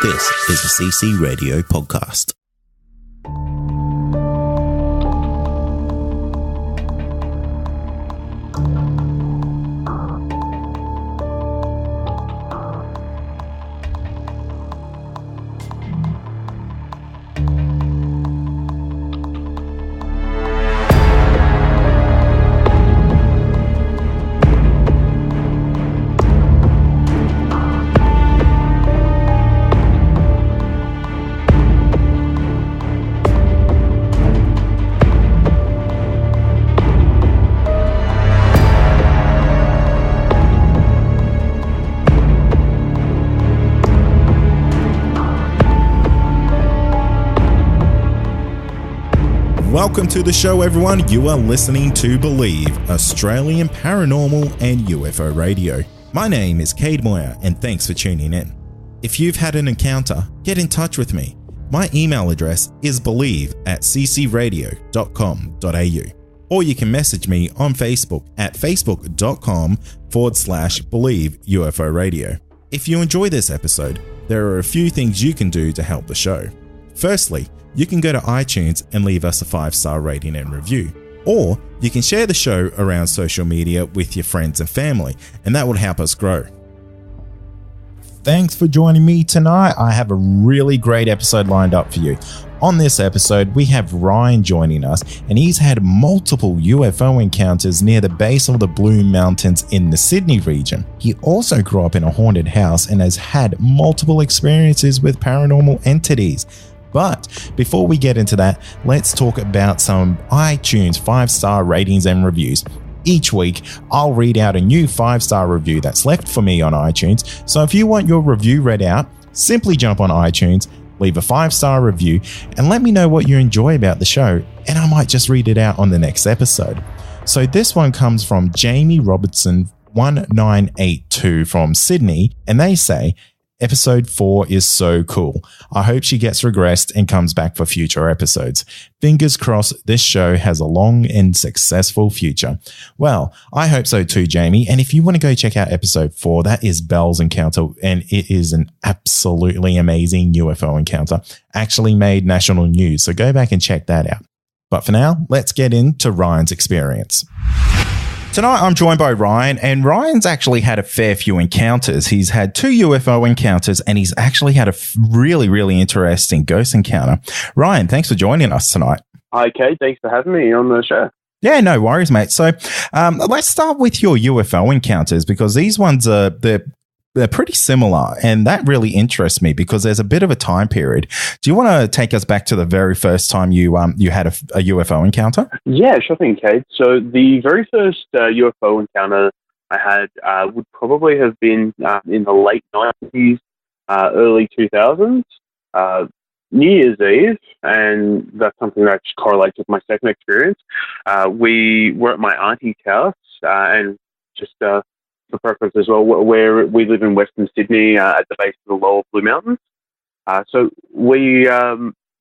This is the CC Radio Podcast. Welcome to the show, everyone. You are listening to Believe, Australian Paranormal and UFO Radio. My name is Cade Moyer, and thanks for tuning in. If you've had an encounter, get in touch with me. My email address is believe@ccradio.com.au, or you can message me on Facebook at facebook.com/Believe UFO Radio. If you enjoy this episode, there are a few things you can do to help the show. Firstly, you can go to iTunes and leave us a 5-star rating and review. Or you can share the show around social media with your friends and family, and that would help us grow. Thanks for joining me tonight. I have a really great episode lined up for you. On this episode, we have Ryan joining us, and he's had multiple UFO encounters near the base of the Blue Mountains in the Sydney region. He also grew up in a haunted house and has had multiple experiences with paranormal entities. But before we get into that, let's talk about some iTunes 5-star ratings and reviews. Each week, I'll read out a new 5-star review that's left for me on iTunes. So if you want your review read out, simply jump on iTunes, leave a 5-star review, and let me know what you enjoy about the show, and I might just read it out on the next episode. So this one comes from Jamie Robertson 1982 from Sydney, and they say, Episode 4 is so cool. I hope she gets regressed and comes back for future episodes. Fingers crossed this show has a long and successful future. Well, I hope so too, Jamie. And if you want to go check out episode 4, that is Belle's encounter, and it is an absolutely amazing UFO encounter. Actually made national news, so go back and check that out. But for now, let's get into Ryan's experience. Tonight, I'm joined by Ryan, and Ryan's actually had a fair few encounters. He's had 2 UFO encounters, and he's actually had a really, really interesting ghost encounter. Ryan, thanks for joining us tonight. Hi, Kate. Thanks for having me on the show. Yeah, no worries, mate. So let's start with your UFO encounters, because these ones they're pretty similar, and that really interests me because there's a bit of a time period. Do you want to take us back to the very first time you had a UFO encounter? Yeah, sure thing, Kate. So the very first UFO encounter I had would probably have been in the late 90s, early 2000s, New Year's Eve, and that's something that just correlates with my second experience. We were at my auntie's house, and just for preference as well, where we live in Western Sydney at the base of the lower Blue Mountains. So we're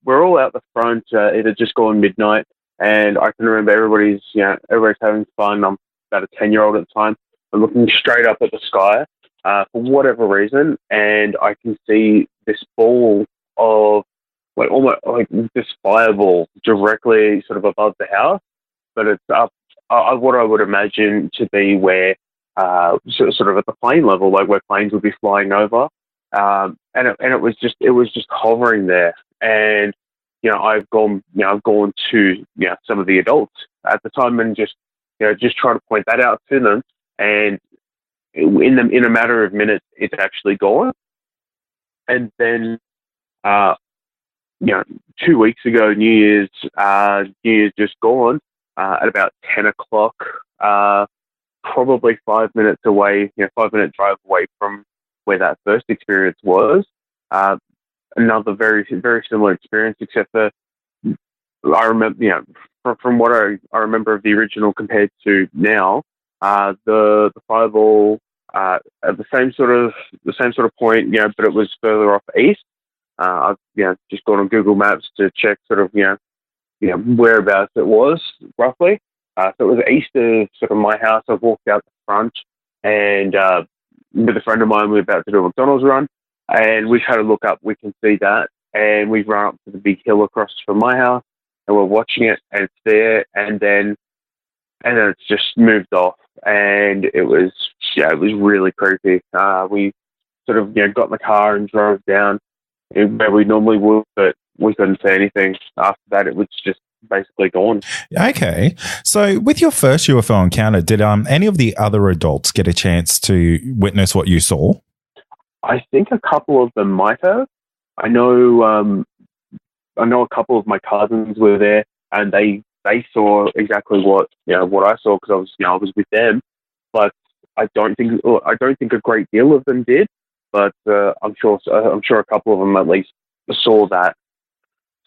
all out the front. It had just gone midnight, and I can remember everybody's having fun. I'm about a 10-year-old at the time. I'm looking straight up at the sky for whatever reason, and I can see this ball of almost like this fireball directly sort of above the house, but it's up what I would imagine to be where sort of at the plane level, like where planes would be flying over, and it was just hovering there. And I've gone to some of the adults at the time and just try to point that out to them, and in a matter of minutes, it's actually gone. And then 2 weeks ago, New Year's just gone at about 10 o'clock. Probably 5 minutes away, 5-minute drive away from where that first experience was. Another very, very similar experience, except that I remember, from what I remember of the original compared to now, the fireball at the same sort of point, but it was further off east. I've just gone on Google Maps to check sort of whereabouts it was roughly. So it was east of sort of my house. I walked out the front, and with a friend of mine, we were about to do a McDonald's run. And we've had a look up. We can see that, and we've run up to the big hill across from my house, and we're watching it, and it's there, and then it's just moved off, and it was really creepy. We sort of got in the car and drove down where we normally would, but we couldn't see anything. After that, it was just basically gone. Okay. So with your first UFO encounter, did any of the other adults get a chance to witness what you saw? I think a couple of them might have. I know a couple of my cousins were there, and they saw exactly what I saw, because I was with them. But I don't think a great deal of them did. But I'm sure a couple of them at least saw that.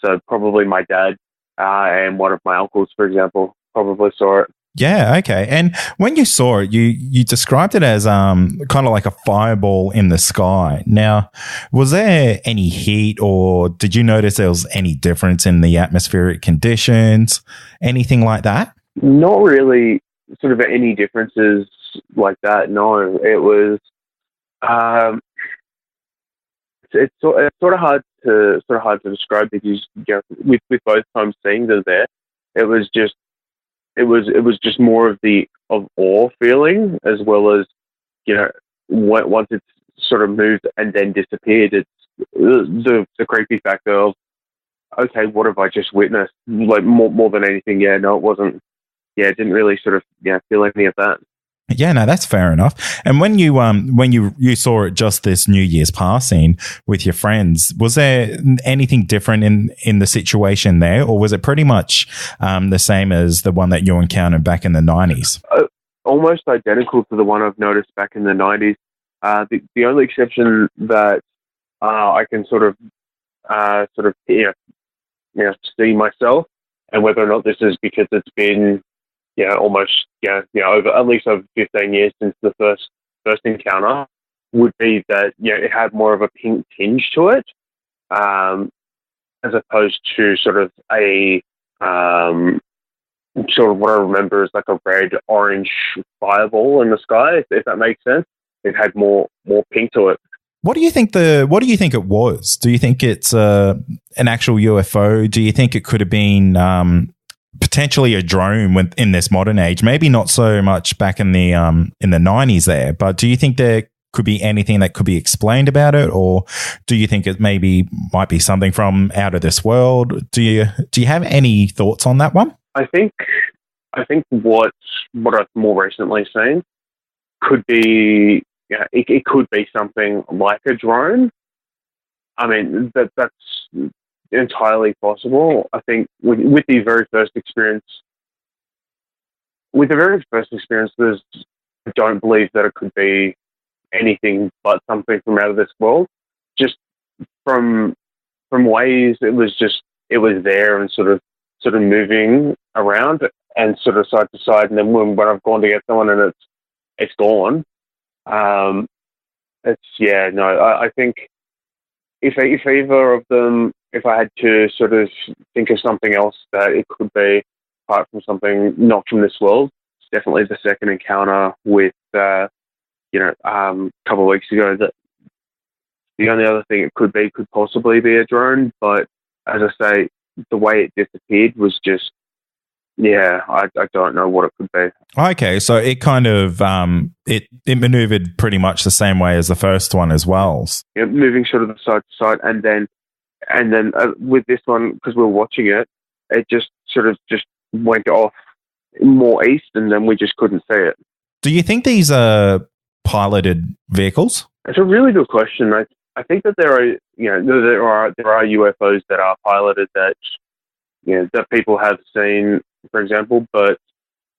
So probably my dad and one of my uncles, for example, probably saw it. Yeah, okay. And when you saw it, you described it as kind of like a fireball in the sky. Now, was there any heat, or did you notice there was any difference in the atmospheric conditions, anything like that? Not really sort of any differences like that, no. It was it's sort of hard to describe, because with both times seeing them there, it was just more of awe feeling, as well as once it's sort of moved and then disappeared, it's the creepy factor of, okay, what have I just witnessed? Like more than anything, no, it wasn't. It didn't really sort of feel any of that. Yeah, no, that's fair enough. And when you saw it just this New Year's passing with your friends, was there anything different in the situation there, or was it pretty much the same as the one that you encountered back in the 90s? Almost identical to the one I've noticed back in the 90s. The only exception that I can sort of see myself, and whether or not this is because it's been almost over 15 years since the first encounter, would be that it had more of a pink tinge to it, as opposed to sort of a sort of what I remember is like a red orange fireball in the sky, if that makes sense. It had more pink to it. What do you think it was? Do you think it's an actual UFO? Do you think it could have been potentially a drone in this modern age? Maybe not so much back in the 90s there, but do you think there could be anything that could be explained about it, or do you think it might be something from out of this world? Do you have any thoughts on that one? I think what I've more recently seen could be it could be something like a drone. I mean, that's entirely possible. I think with the very first experience, I don't believe that it could be anything but something from out of this world. Just from ways, it was there and sort of moving around and sort of side to side. And then when I've gone to get someone and it's gone, I think if either of them, if I had to sort of think of something else that it could be apart from something not from this world, it's definitely the second encounter with a couple of weeks ago. That the only other thing it could possibly be a drone, but as I say, the way it disappeared was just, I don't know what it could be. Okay, so it kind of it maneuvered pretty much the same way as the first one as well. Moving sort of the side to side, and then with this one, because we were watching it, it just sort of just went off more east, and then we just couldn't see it. Do you think these are piloted vehicles? It's a really good question. I think that there are UFOs that are piloted that that people have seen, for example, but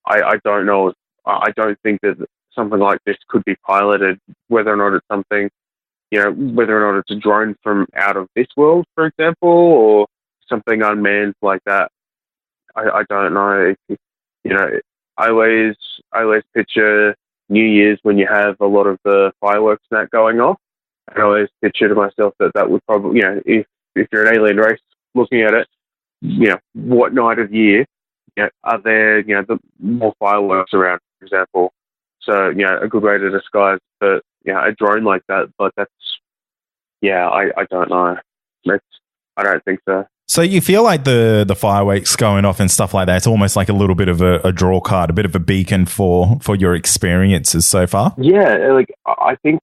I don't know. I don't think that something like this could be piloted. Whether or not it's something, whether or not it's a drone from out of this world, for example, or something unmanned like that, I don't know. I always picture New Year's when you have a lot of the fireworks and that going off. I always picture to myself that would probably, if you're an alien race looking at it, what night of year, are there, the more fireworks around, for example. So, a good way to disguise a drone like that. But that's, yeah, I don't know. I don't think so. So you feel like the fireworks going off and stuff like that, it's almost like a little bit of a draw card, a bit of a beacon for your experiences so far? Yeah, like I think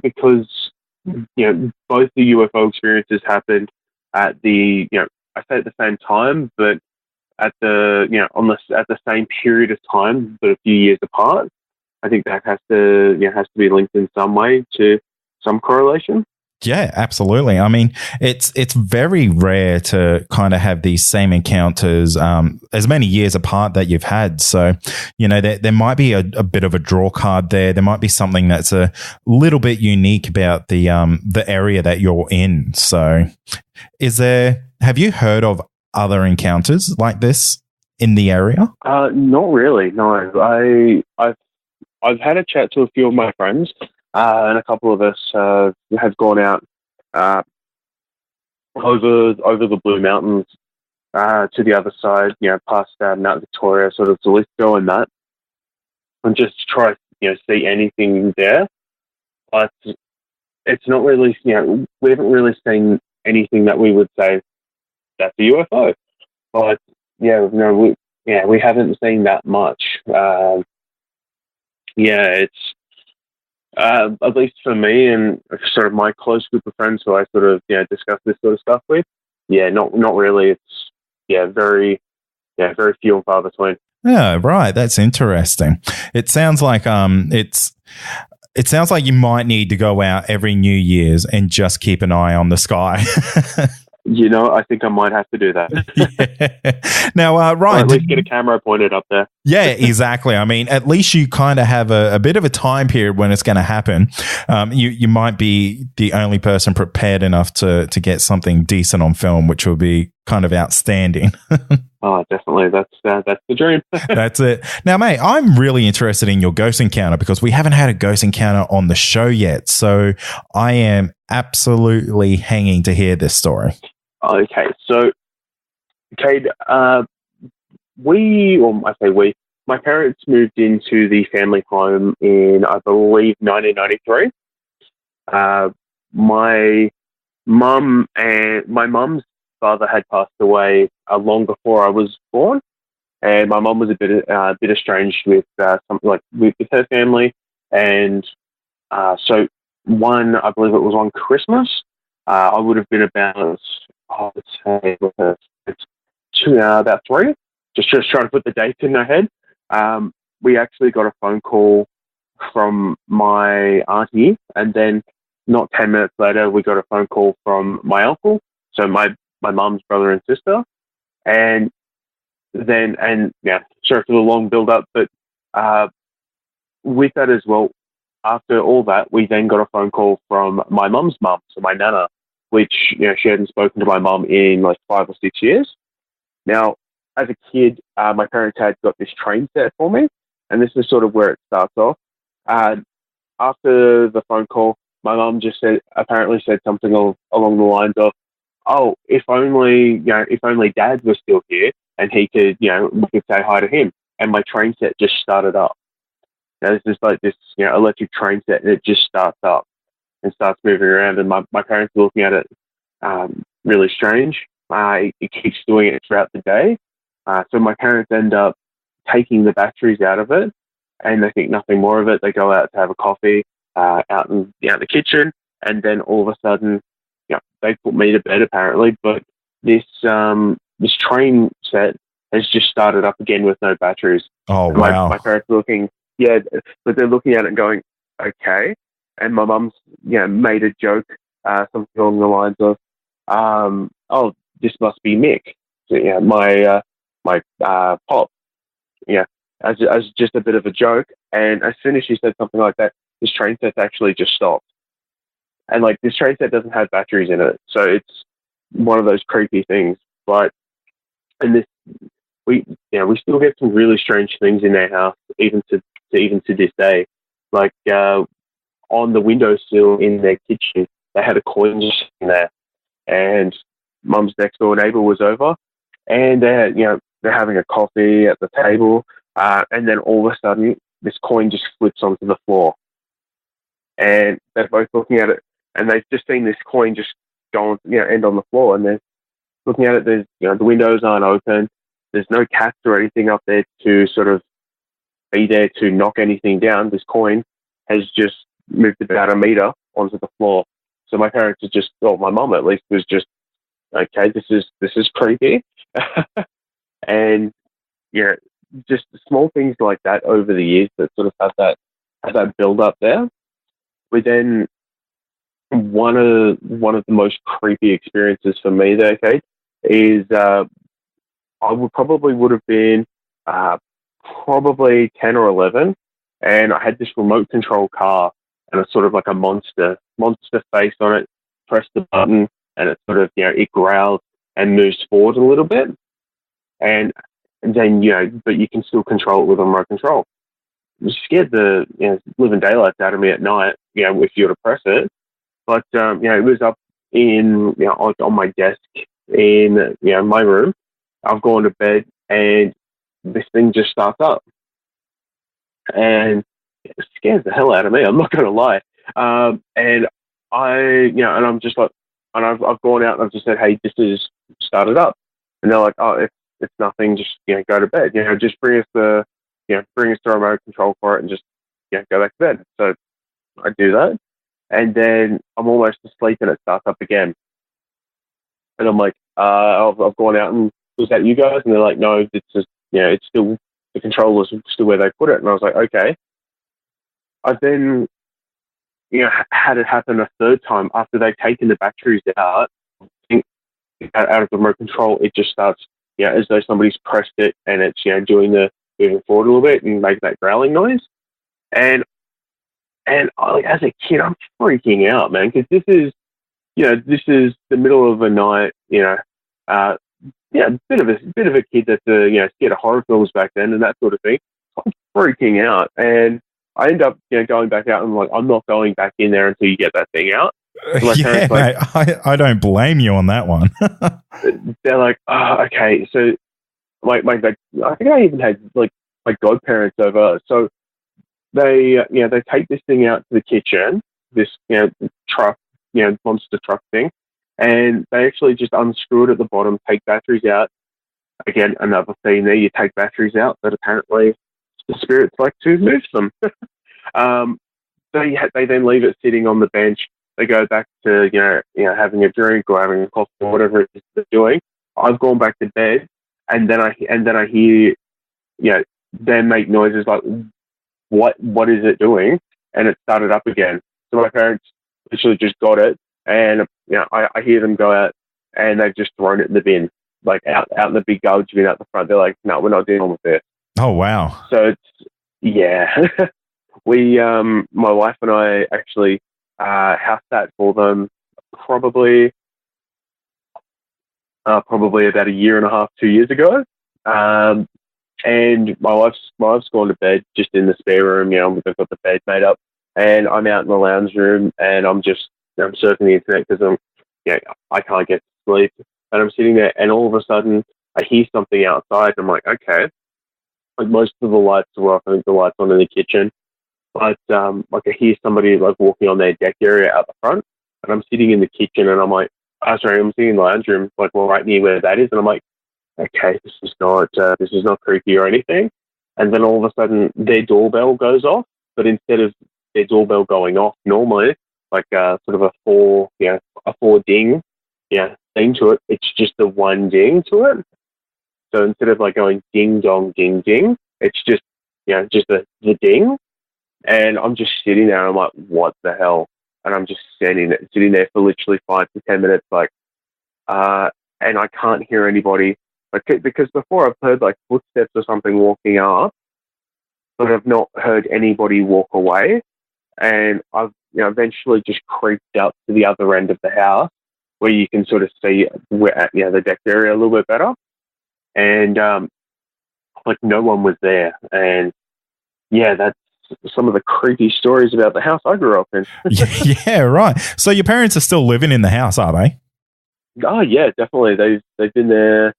because both the UFO experiences happened at I say at the same time, but at the at the same period of time, but a few years apart. I think that has to be linked in some way to some correlation. Yeah, absolutely. I mean, it's very rare to kind of have these same encounters as many years apart that you've had. So, there might be a bit of a draw card there. There might be something that's a little bit unique about the area that you're in. So, have you heard of other encounters like this in the area? Not really. No, I've had a chat to a few of my friends, and a couple of us have gone out over the Blue Mountains to the other side, past Mount Victoria, sort of to Lithgow and that, and just try see anything there. But it's not really, we haven't really seen anything that we would say that's a UFO. But we haven't seen that much. It's at least for me and sort of my close group of friends who I sort of discuss this sort of stuff with. Not really. It's very few and far between. Yeah, right. That's interesting. It sounds like it sounds like you might need to go out every New Year's and just keep an eye on the sky. I think I might have to do that. Yeah. Now, Ryan, or at least get a camera pointed up there. Yeah, exactly. I mean, at least you kind of have a bit of a time period when it's going to happen. You might be the only person prepared enough to get something decent on film, which will be kind of outstanding. Oh, definitely. That's the dream. That's it. Now, mate, I'm really interested in your ghost encounter because we haven't had a ghost encounter on the show yet. So I am absolutely hanging to hear this story. Okay, so, Cade, my parents moved into the family home in, I believe, 1993. My mum's father had passed away long before I was born, and my mum was a bit estranged with something like with her family, and so I believe it was on Christmas. I would have been about, I would say, about 3. Just trying to put the dates in my head. We actually got a phone call from my auntie, and then not 10 minutes later, we got a phone call from my uncle. So my mum's brother and sister, and then sorry for the long build up, but with that as well, after all that, we then got a phone call from my mum's mum, so my nana, which she hadn't spoken to my mum in like 5 or 6 years. Now, as a kid, my parents had got this train set for me, and this is sort of where it starts off. After the phone call, my mum just apparently said something along the lines of, "Oh, if only Dad was still here and he could, we could say hi to him." And my train set just started up. Now, this is like this, electric train set, and it just starts up and starts moving around. And my parents are looking at it really strange. It keeps doing it throughout the day. So my parents end up taking the batteries out of it, and they think nothing more of it. They go out to have a coffee out in the kitchen, and then all of a sudden, they put me to bed apparently. But this train set has just started up again with no batteries. Oh, wow. My parents are looking, but they're looking at it and going, okay. And my mum's, made a joke, something along the lines of, oh, this must be Mick. So, my pop, as just a bit of a joke. And as soon as she said something like that, this train set actually just stopped. And like this train set doesn't have batteries in it, so it's one of those creepy things. But we still get some really strange things in our house, even to this day. Like on the windowsill in their kitchen, they had a coin just sitting there, and Mum's next door neighbour was over, and they're having a coffee at the table, and then all of a sudden this coin just flips onto the floor, and they're both looking at it. and they've just seen this coin just go on, end on the floor, and they're looking at it. There's, the windows aren't open. There's no cats or anything up there to sort of be there to knock anything down. This coin has just moved about a meter onto the floor. So my parents are just, well, my mum at least was just, okay, this is creepy. And just small things like that over the years that sort of have that build up there. But then one of the most creepy experiences for me there, Kate, is I would have been probably 10 or 11, and I had this remote control car, and it's sort of like a monster face on it. Press the button, and it sort of, it growls and moves forward a little bit, and then, but you can still control it with a remote control. It scared the living daylights out of me at night, if you were to press it. But it was up in on my desk in my room. I've gone to bed, and this thing just starts up, and it scares the hell out of me. I'm not going to lie. And and I'm just like, and I've gone out and I've just said, hey, this is started up, and they're like, oh, it's nothing. Just go to bed. Just bring us the remote control for it, and just go back to bed. So I do that, and then I'm almost asleep, and it starts up again, and I'm like, I've gone out, and was that you guys? And they're like, no, it's just it's still, the controller's still where they put it. And I was like, okay. I then had it happen a third time after they've taken the batteries out. Out of the remote control, it just starts as though somebody's pressed it, and it's doing the moving forward a little bit and making that growling noise. And I, as a kid, I'm freaking out, man, because this is the middle of the night. Bit of a kid that's scared of horror films back then and that sort of thing. I'm freaking out, and I end up going back out, and I'm not going back in there until you get that thing out. So yeah, mate, I don't blame you on that one. They're like, oh, okay. So I think I even had like my godparents over. So they take this thing out to the kitchen, this truck, monster truck thing, and they actually just unscrew it at the bottom, take batteries out. Again, another theme there. You take batteries out, but apparently the spirits like to move them. They then leave it sitting on the bench. They go back to having a drink or having a coffee or whatever it is they're doing. I've gone back to bed, and then I hear them make noises like, what is it doing? And it started up again. So my parents literally just got it, and I hear them go out, and they've just thrown it in the bin, like out in the big garbage bin out the front. They're like, no, we're not dealing with this. Oh wow! So it's we my wife and I actually house sat for them probably about a year and a half, 2 years ago. And my wife's gone to bed just in the spare room. We've got the bed made up, and I'm out in the lounge room, and I'm surfing the internet because I can't get to sleep, and I'm sitting there, and all of a sudden I hear something outside, and I'm like, okay. Like most of the lights are off. I think the lights on in the kitchen, but I hear somebody like walking on their deck area out the front, and I'm sitting in the kitchen, and I'm like, I'm sitting in the lounge room, like right near where that is, and I'm like, okay, this is not creepy or anything. And then all of a sudden their doorbell goes off, but instead of their doorbell going off normally, like sort of a four ding, thing to it, it's just the one ding to it. So instead of like going ding dong ding ding, it's just just the ding. And I'm just sitting there, and I'm like, what the hell? And I'm just sitting there for literally 5 to 10 minutes, and I can't hear anybody. Because before I've heard like footsteps or something walking up, but I've not heard anybody walk away. And I've eventually just creeped up to the other end of the house where you can sort of see the deck area a little bit better. And no one was there. And that's some of the creepy stories about the house I grew up in. Yeah, right. So your parents are still living in the house, are they? Oh yeah, definitely. They've been there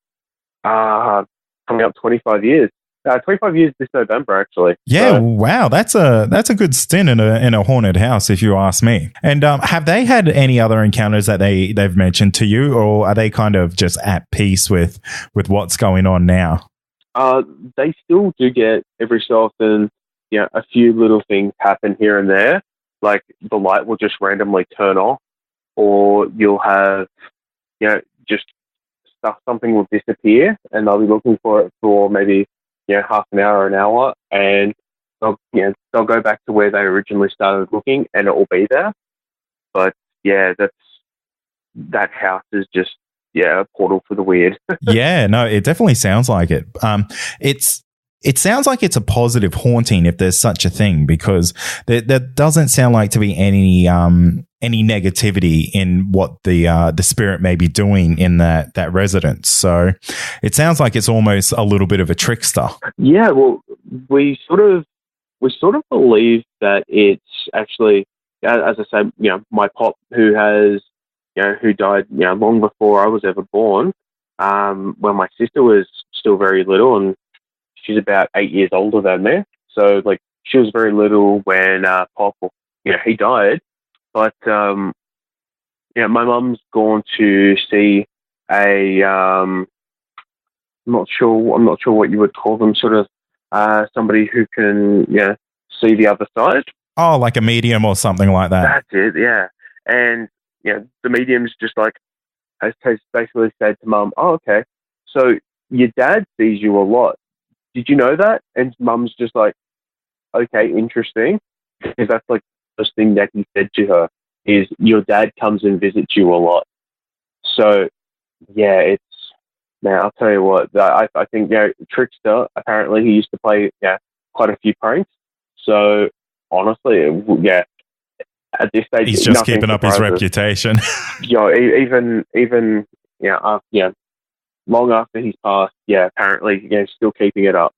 coming up 25 years. 25 years this November, actually. Yeah, So, wow, that's a good stint in a haunted house, if you ask me. And have they had any other encounters that they've mentioned to you, or are they kind of just at peace with what's going on now? they still do get every so often, a few little things happen here and there. Like the light will just randomly turn off, or you'll have, just stuff, something will disappear, and they'll be looking for it for maybe, half an hour, an hour, and they'll go back to where they originally started looking, and it will be there. But yeah, that house is just a portal for the weird. Yeah, no, it definitely sounds like it. It sounds like it's a positive haunting if there's such a thing, because there doesn't sound like to be any negativity in what the spirit may be doing in that residence. So it sounds like it's almost a little bit of a trickster. Yeah, well, we sort of believe that it's actually, as I said, my pop, who died, long before I was ever born, when my sister was still very little, and she's about 8 years older than me. So, like, she was very little when Pop, he died. But my mum's gone to see a, I'm not sure what you would call them, sort of somebody who can, see the other side. Oh, like a medium or something like that. That's it, yeah. And the medium's just like has basically said to Mum, "Oh, okay, so your dad sees you a lot. Did you know that?" And Mum's just like, "Okay, interesting," because that's like the first thing that he said to her is, "Your dad comes and visits you a lot." So yeah, it's, man, I'll tell you what, I think, Trickster, apparently he used to play, quite a few pranks. So honestly, at this stage, he's just nothing keeping up his surprises. reputation. Even long after he's passed, apparently, still keeping it up.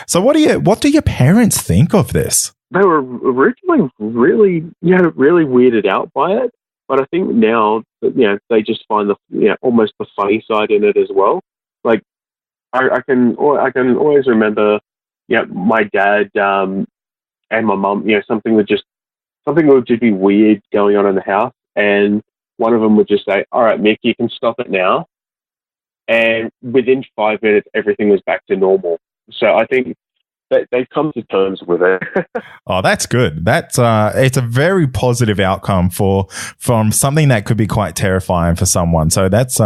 So what do your parents think of this? They were originally really, really weirded out by it, but I think now, they just find almost the funny side in it as well. Like, I can always remember, my dad and my mum, something would just be weird going on in the house, and one of them would just say, "All right, Mick, you can stop it now." And within 5 minutes, everything was back to normal. So I think that they've come to terms with it. Oh, that's good. That's it's a very positive outcome from something that could be quite terrifying for someone. So that's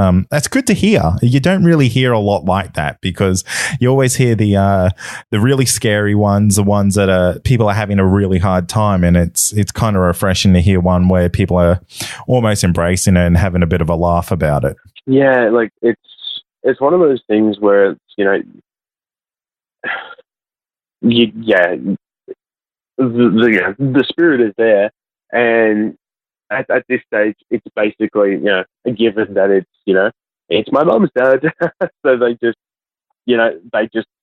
good to hear. You don't really hear a lot like that, because you always hear the really scary ones, the ones that people are having a really hard time, and it's kind of refreshing to hear one where people are almost embracing it and having a bit of a laugh about it. Yeah, like it's one of those things where it's, the spirit is there, and at this stage, it's basically, a given that it's my mum's dad. So they just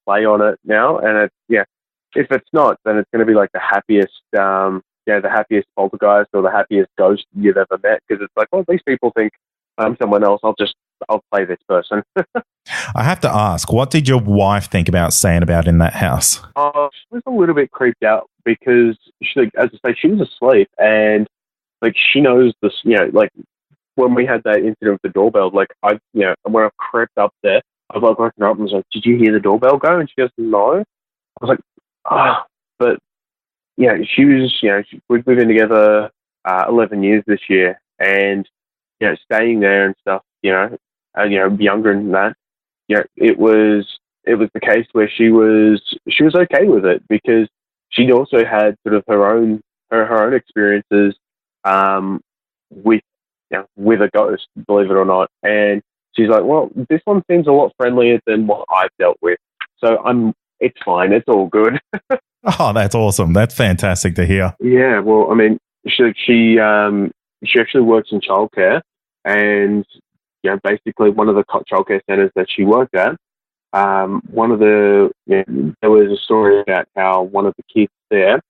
play on it now, and if it's not, then it's going to be like the happiest, the happiest poltergeist or the happiest ghost you've ever met, because it's like, well, these people think I'm someone else. I'll play this person. I have to ask, what did your wife think about staying about in that house? She was a little bit creeped out because, as I say, she was asleep, and like she knows this. Like when we had that incident with the doorbell, like when I crept up there, I was like woken up and was like, "Did you hear the doorbell go?" And she goes, "No." I was like, "Ah," but she was. We've been together 11 years this year, and staying there and stuff. Younger than that. It was the case where she was okay with it, because she'd also had sort of her own experiences with with a ghost, believe it or not, and she's like, well, this one seems a lot friendlier than what I've dealt with, so it's fine, it's all good. Oh, that's awesome. That's fantastic to hear. Yeah, well, I mean, she actually works in childcare, and basically one of the childcare centres that she worked at, there was a story about how one of the kids there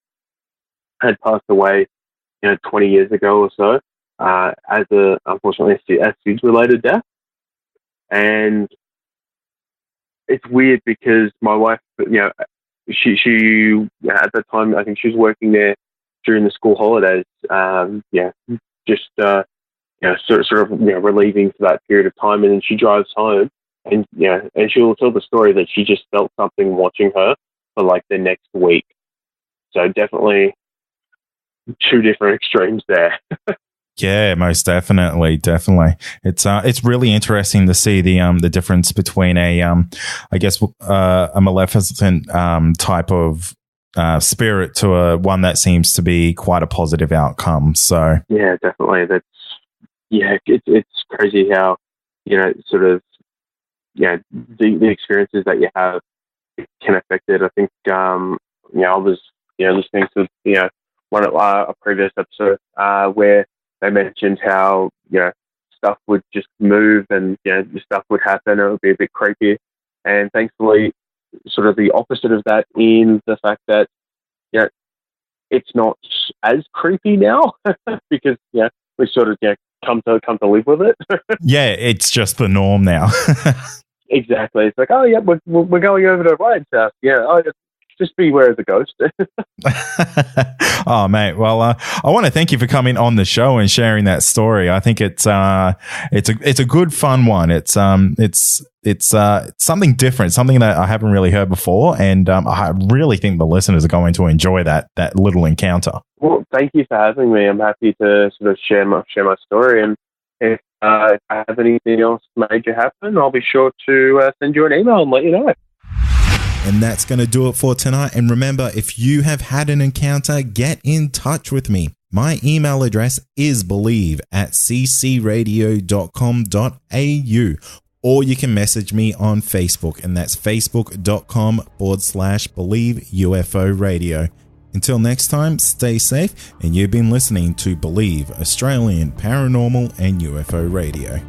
had passed away, 20 years ago or so, unfortunately, a SIDS-related death. And it's weird because my wife, she at that time, I think she was working there during the school holidays. Just sort of relieving for that period of time, and then she drives home, and and she'll tell the story that she just felt something watching her for like the next week. So definitely two different extremes there. Yeah, most definitely, definitely. It's really interesting to see the difference between a maleficent type of spirit to one that seems to be quite a positive outcome. So yeah, definitely. It's crazy how sort of the experiences that you have can affect it. I think I was listening to one of a previous episode where they mentioned how stuff would just move and stuff would happen. It would be a bit creepy, and thankfully, sort of the opposite of that in the fact that it's not as creepy now because we sort of come to live with it. yeah, it's just the norm now. Exactly. It's like, oh yeah, we're going over to Ryan's house. Yeah, just beware of the ghost. Oh, mate. Well, I want to thank you for coming on the show and sharing that story. I think it's a good fun one. It's something different, something that I haven't really heard before, and I really think the listeners are going to enjoy that little encounter. Well, thank you for having me. I'm happy to sort of share my story, and if I have anything else major happen, I'll be sure to send you an email and let you know. And that's going to do it for tonight. And remember, if you have had an encounter, get in touch with me. My email address is believe@ccradio.com.au, or you can message me on Facebook, and that's facebook.com/Believe UFO Radio. Until next time, stay safe, and you've been listening to Believe Australian Paranormal and UFO Radio.